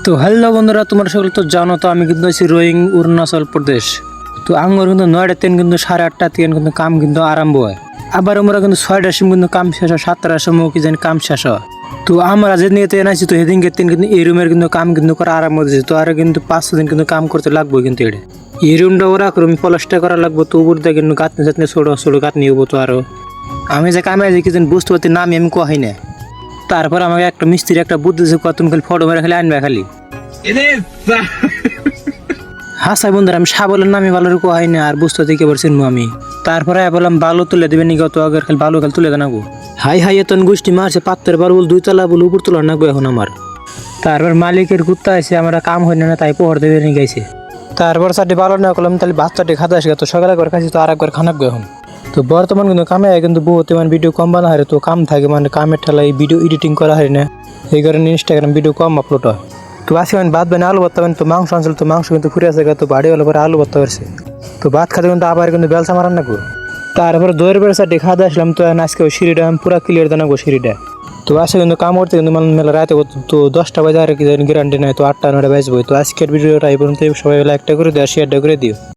তো হ্যালো বন্ধুরা, তোমরা সকলে তো জানো তো আমি কিন্তু আছি রোয়িং অরুণাচল প্রদেশ। তো আঙ্গর কিন্তু 9টা তিন কিন্তু 8:30 তিন কিন্তু কাম কিন্তু আরম্ভ হয়। আবার আমরা কিন্তু 6টার সময় কিন্তু কাম শেষ হয়, 7টার সময় কি জানি কাম শেষ হয়। তো আমরা যেদিন এতে আছি তো সেদিনকে তিন কিন্তু এই রুমের কিন্তু কাম কিন্তু করা আরম্ভ হয়েছে। তো আর কিন্তু 5 দিন কিন্তু কাম করতে লাগবে কিন্তু এটা এই রুমটা ওরা রুম প্লাস্টার করা লাগবে। তো উপর দিয়ে কিন্তু গাঁথনি যাতনি ছোটো ছোটো গাঁথনি হবো। তো আরো আমি যে কামে আছি কিছু বুঝতে পারছি না, আমি কোয়াই না। তারপর আমাকে একটা মিস্ত্রি একটা বুদ্ধি দিয়েছে, তুমি খালি ফটো মেরে খালি আনবে খালি। হ্যাঁ সাই বন্ধুরা, আমি সাবলের নামে ভালো রেখো হয় না আর বুঝতে দিকে পারছি আমি। তারপরে বললাম বালু তুলে দেবেন নি, তো আগের খালি বালু খালি তুলে দেনাবো। হাই হাই এতন গোষ্ঠী মারছে পাত্রের বালু বল 2 তলা বল উপর তোলা নাগবো এখন আমার। তারপর মালিকের কুত্তা আছে, আমরা কাম হয় না তাই পোহর দেবে নিয়ে গেছে। তারপর চারটি বালু না করলাম তাহলে বাচ্চাটি খাতে আসে। তো সকালে করে খাইছি, তো আর একবার খানাব এখন। তো বর্তমান কিন্তু কামে কিন্তু বহুত মানে ভিডিও কম বানা হয়। তো কাম থাকে মানে কামের ঠেলায় ভিডিও এডিটিং করা হয় না, এই কারণে ইনস্টাগ্রাম ভিডিও কম আপলোড হয়। তো আজকে আমি ভাত বানিয়ে আলু ভর্তা বানি, তো মাংস আনছিল, তো মাংস কিন্তু ফুরে আছে, তো বাড়ি হলো পরে আলু ভর্তা করছে। তো ভাত খাতে কিন্তু আবার কিন্তু বেলসা মারান নাকবো। তারপরে দইয়ের বেড়া খাওয়া আসলাম। তো আজকে সিঁড়িটা আমি পুরা ক্লিয়ার জানাবো সিঁড়িটা। তো আজকে কিন্তু কাম করতে কিন্তু মানে মেলা রাতে, তো 10টা বাজে আর কি গ্যারান্টি নাই, তো 8টা 9টা বাজবো। তো আজকের ভিডিওটা এই পর্যন্ত, সবাই একটা করে দেওয়া শেয়ারটা করে দিও।